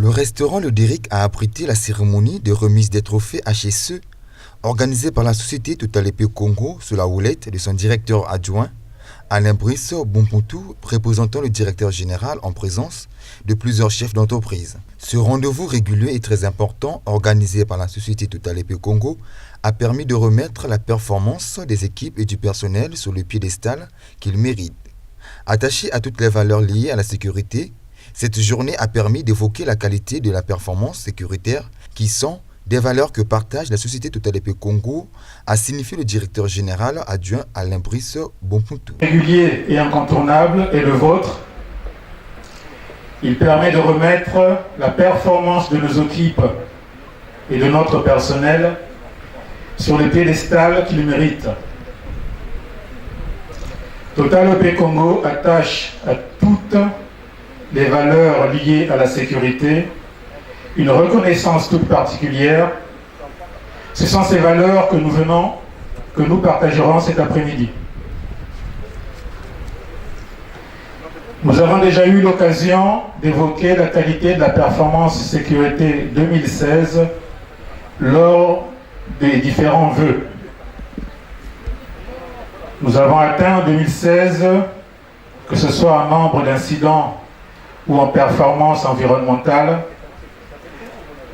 Le restaurant Le Derrick a abrité la cérémonie de remise des trophées HSE organisée par la société Total EP Congo sous la houlette de son directeur adjoint, Alain Brice Bonpontou, représentant le directeur général en présence de plusieurs chefs d'entreprise. Ce rendez-vous régulier et très important organisé par la société Total EP Congo a permis de remettre la performance des équipes et du personnel sur le piédestal qu'ils méritent. Attaché à toutes les valeurs liées à la sécurité, cette journée a permis d'évoquer la qualité de la performance sécuritaire qui sont des valeurs que partage la société Total EP Congo, a signifié le directeur général adjoint Alain Brice Bonpontou. Régulier et incontournable est le vôtre. Il permet de remettre la performance de nos équipes et de notre personnel sur le piédestal qu'il mérite. Total EP Congo attache à toutes les valeurs liées à la sécurité une reconnaissance toute particulière. Ce sont ces valeurs que nous partagerons cet après-midi. Nous avons déjà eu l'occasion d'évoquer la qualité de la performance sécurité 2016 lors des différents vœux. Nous avons atteint en 2016, que ce soit en nombre d'incidents ou en performance environnementale,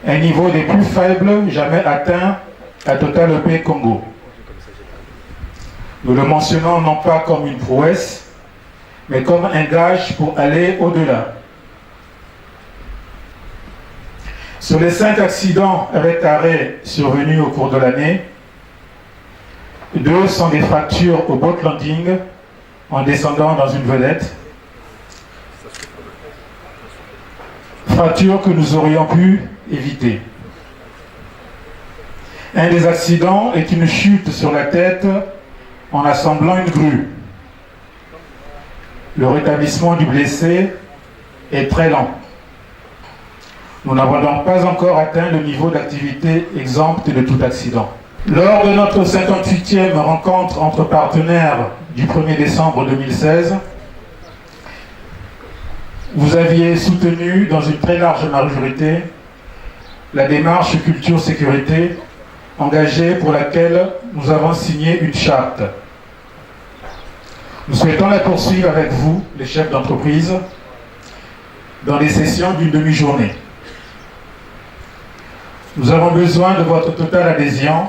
un niveau des plus faibles jamais atteint à Total EP Congo. Nous le mentionnons non pas comme une prouesse, mais comme un gage pour aller au-delà. Sur les 5 accidents avec arrêt survenus au cours de l'année, 2 sont des fractures au boat landing en descendant dans une vedette. Fractures que nous aurions pu éviter. Un des accidents est une chute sur la tête en assemblant une grue. Le rétablissement du blessé est très lent. Nous n'avons donc pas encore atteint le niveau d'activité exempte de tout accident. Lors de notre 58e rencontre entre partenaires du 1er décembre 2016, vous aviez soutenu dans une très large majorité la démarche culture-sécurité engagée pour laquelle nous avons signé une charte. Nous souhaitons la poursuivre avec vous, les chefs d'entreprise, dans les sessions d'une demi-journée. Nous avons besoin de votre totale adhésion,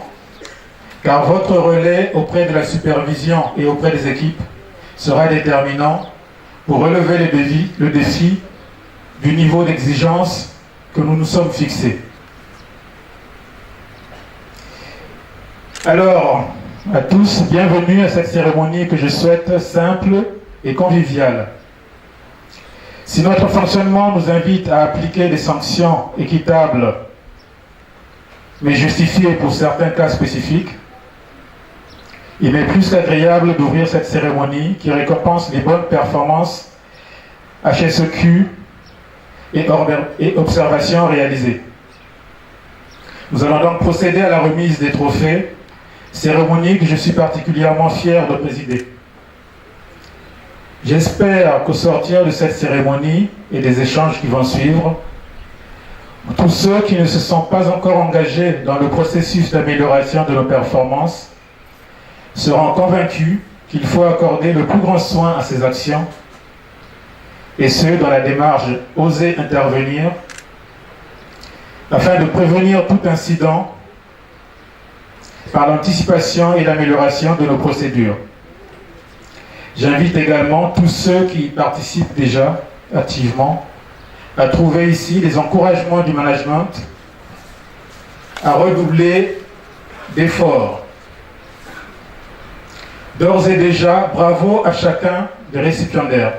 car votre relais auprès de la supervision et auprès des équipes sera déterminant pour relever le défi du niveau d'exigence que nous nous sommes fixés. Alors, à tous, bienvenue à cette cérémonie que je souhaite simple et conviviale. Si notre fonctionnement nous invite à appliquer des sanctions équitables, mais justifiées pour certains cas spécifiques, il m'est plus qu'agréable d'ouvrir cette cérémonie qui récompense les bonnes performances HSEQ et observations réalisées. Nous allons donc procéder à la remise des trophées, cérémonie que je suis particulièrement fier de présider. J'espère qu'au sortir de cette cérémonie et des échanges qui vont suivre, tous ceux qui ne se sont pas encore engagés dans le processus d'amélioration de nos performances seront convaincus qu'il faut accorder le plus grand soin à ces actions, et ce, dans la démarche oser intervenir, afin de prévenir tout incident par l'anticipation et l'amélioration de nos procédures. J'invite également tous ceux qui y participent déjà activement à trouver ici les encouragements du management à redoubler d'efforts. D'ores et déjà, bravo à chacun des récipiendaires.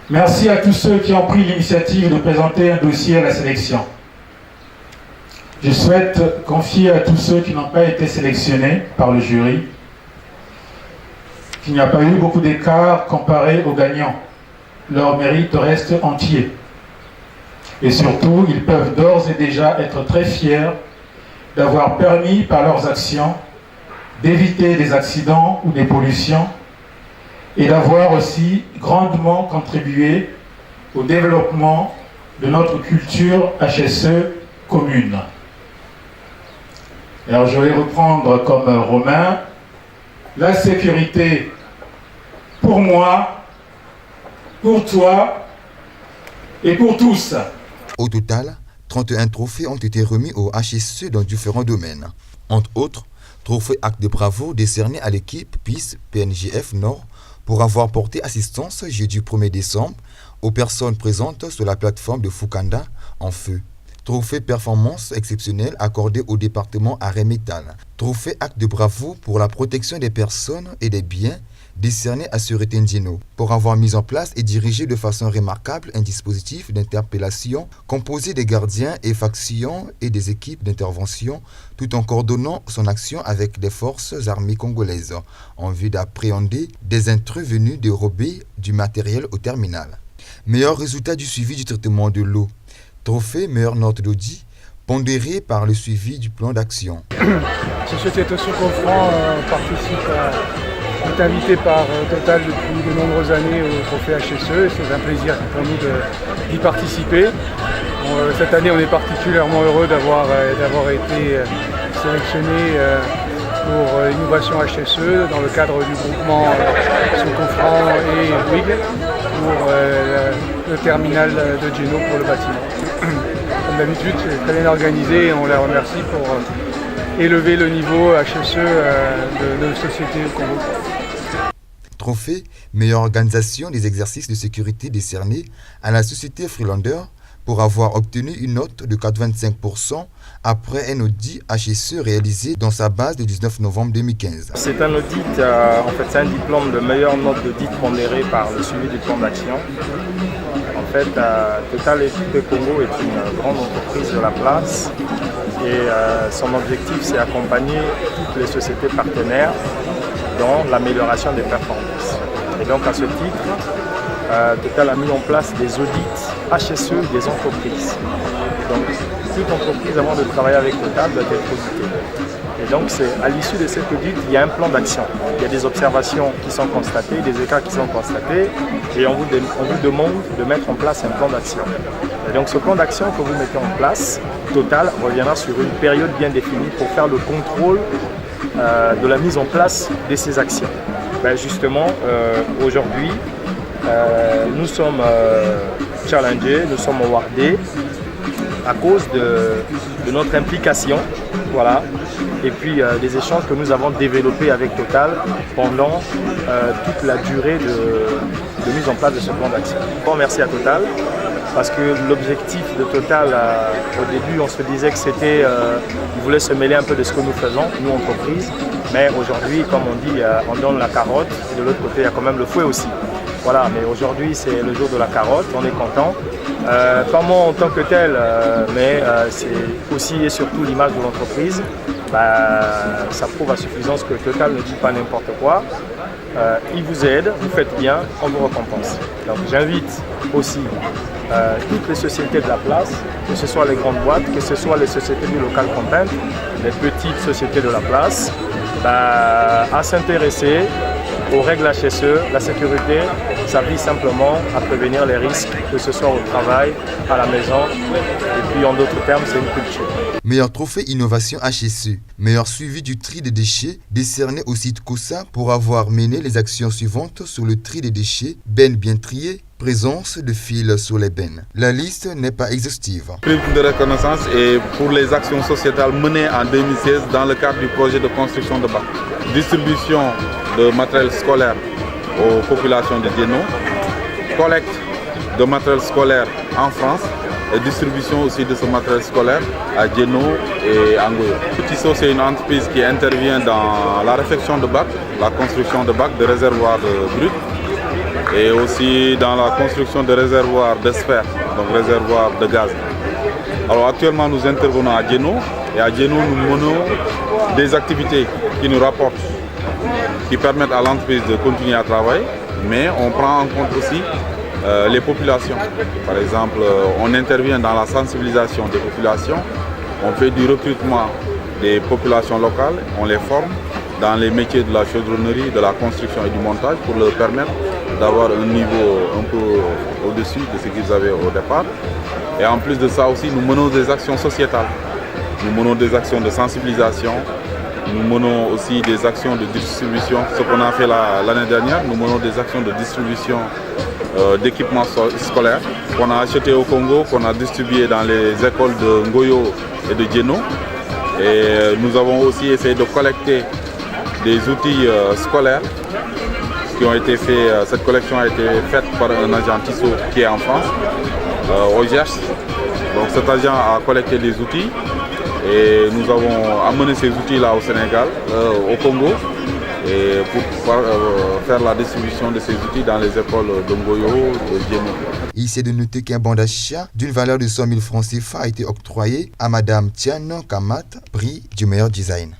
Merci à tous ceux qui ont pris l'initiative de présenter un dossier à la sélection. Je souhaite confier à tous ceux qui n'ont pas été sélectionnés par le jury qu'il n'y a pas eu beaucoup d'écart comparé aux gagnants. Leur mérite reste entier. Et surtout, ils peuvent d'ores et déjà être très fiers d'avoir permis par leurs actions d'éviter des accidents ou des pollutions et d'avoir aussi grandement contribué au développement de notre culture HSE commune. Alors je vais reprendre comme Romain. La sécurité, pour moi, pour toi et pour tous. Au total, 31 trophées ont été remis au HSE dans différents domaines. Entre autres, trophée Acte de Bravo décerné à l'équipe PIS PNJF Nord pour avoir porté assistance jeudi 1er décembre aux personnes présentes sur la plateforme de Fukanda en feu. Trophée Performance exceptionnelle accordé au département Arrêt Métal. Trophée Acte de Bravo pour la protection des personnes et des biens décerné à Sûreté Ndjeno pour avoir mis en place et dirigé de façon remarquable un dispositif d'interpellation composé des gardiens et factions et des équipes d'intervention tout en coordonnant son action avec les forces armées congolaises en vue d'appréhender des intrus venus dérober du matériel au terminal. Meilleur résultat du suivi du traitement de l'eau. Trophée meilleure note d'audit pondéré par le suivi du plan d'action. Société Tosso-Confrant est invité par Total depuis de nombreuses années au trophée HSE. C'est un plaisir pour nous d'y participer. Cette année, on est particulièrement heureux d'avoir été sélectionné pour l'innovation HSE dans le cadre du groupement Tosso-Confrant et WIG pour le terminal de Djeno pour le bâtiment. Comme d'habitude, c'est très bien organisé et on les remercie pour élever le niveau HSE de nos sociétés au Congo. Trophée meilleure organisation des exercices de sécurité décerné à la société Freelander pour avoir obtenu une note de 4,25% après un audit HSE réalisé dans sa base le 19 novembre 2015. C'est un audit, c'est un diplôme de meilleure note d'audit pondéré par le suivi du plan d'action. En fait, Total Équipé Congo est une grande entreprise de la place et son objectif c'est d'accompagner toutes les sociétés partenaires dans l'amélioration des performances. Et donc à ce titre, Total a mis en place des audits HSE des entreprises. Donc toute entreprise avant de travailler avec Total doit être auditée. Et donc à l'issue de cet audit, il y a un plan d'action. Il y a des observations qui sont constatées, des écarts qui sont constatés et on vous demande de mettre en place un plan d'action. Et donc ce plan d'action que vous mettez en place, Total reviendra sur une période bien définie pour faire le contrôle de la mise en place de ces actions. Justement, aujourd'hui, nous sommes challengés, nous sommes awardés à cause de notre implication, voilà, et puis des échanges que nous avons développés avec Total pendant toute la durée de mise en place de ce plan d'action. Bon, merci à Total, parce que l'objectif de Total, au début, on se disait que c'était, ils voulaient se mêler un peu de ce que nous faisons, nous entreprises, mais aujourd'hui, comme on dit, on donne la carotte, et de l'autre côté, il y a quand même le fouet aussi. Voilà, mais aujourd'hui, c'est le jour de la carotte, on est content. Pas moi en tant que tel, mais c'est aussi et surtout l'image de l'entreprise. Ça prouve à suffisance que Total ne dit pas n'importe quoi. Il vous aide, vous faites bien, on vous récompense. Donc j'invite aussi toutes les sociétés de la place, que ce soit les grandes boîtes, que ce soit les sociétés du local content, les petites sociétés de la place, à s'intéresser aux règles HSE. La sécurité, ça vise simplement à prévenir les risques, que ce soit au travail, à la maison, et puis en d'autres termes, c'est une culture. Meilleur trophée innovation HSE, meilleur suivi du tri des déchets décerné au site COSA pour avoir mené les actions suivantes sur le tri des déchets, bennes bien triées, présence de fils sur les bennes. La liste n'est pas exhaustive. Prime de reconnaissance et pour les actions sociétales menées en 2016 dans le cadre du projet de construction de bacs. Distribution de matériel scolaire aux populations de Djeno, collecte de matériel scolaire en France et distribution aussi de ce matériel scolaire à Djeno et Angoyo. Tisso, c'est une entreprise qui intervient dans la réfection de bacs, la construction de bacs, de réservoirs brut et aussi dans la construction de réservoirs de sphères, donc réservoirs de gaz. Alors actuellement nous intervenons à Djeno et à Djeno nous menons des activités qui nous rapportent, qui permettent à l'entreprise de continuer à travailler, mais on prend en compte aussi les populations. Par exemple, on intervient dans la sensibilisation des populations, on fait du recrutement des populations locales, on les forme dans les métiers de la chaudronnerie, de la construction et du montage pour leur permettre d'avoir un niveau un peu au-dessus de ce qu'ils avaient au départ. Et en plus de ça aussi, nous menons des actions sociétales. Nous menons des actions de sensibilisation. Nous menons aussi des actions de distribution. Ce qu'on a fait l'année dernière, nous menons des actions de distribution d'équipements scolaires qu'on a acheté au Congo, qu'on a distribué dans les écoles de Ngoyo et de Djeno. Et nous avons aussi essayé de collecter des outils scolaires qui ont été faits. Cette collection a été faite par un agent Tissot qui est en France, au GERS. Donc cet agent a collecté des outils et nous avons amené ces outils-là au Sénégal, au Congo, et pour faire la distribution de ces outils dans les écoles de Ngoyo, de Djeno. Il s'est de noter qu'un bon d'achat d'une valeur de 100 000 francs CFA a été octroyé à Madame Tiano Kamat, prix du meilleur design.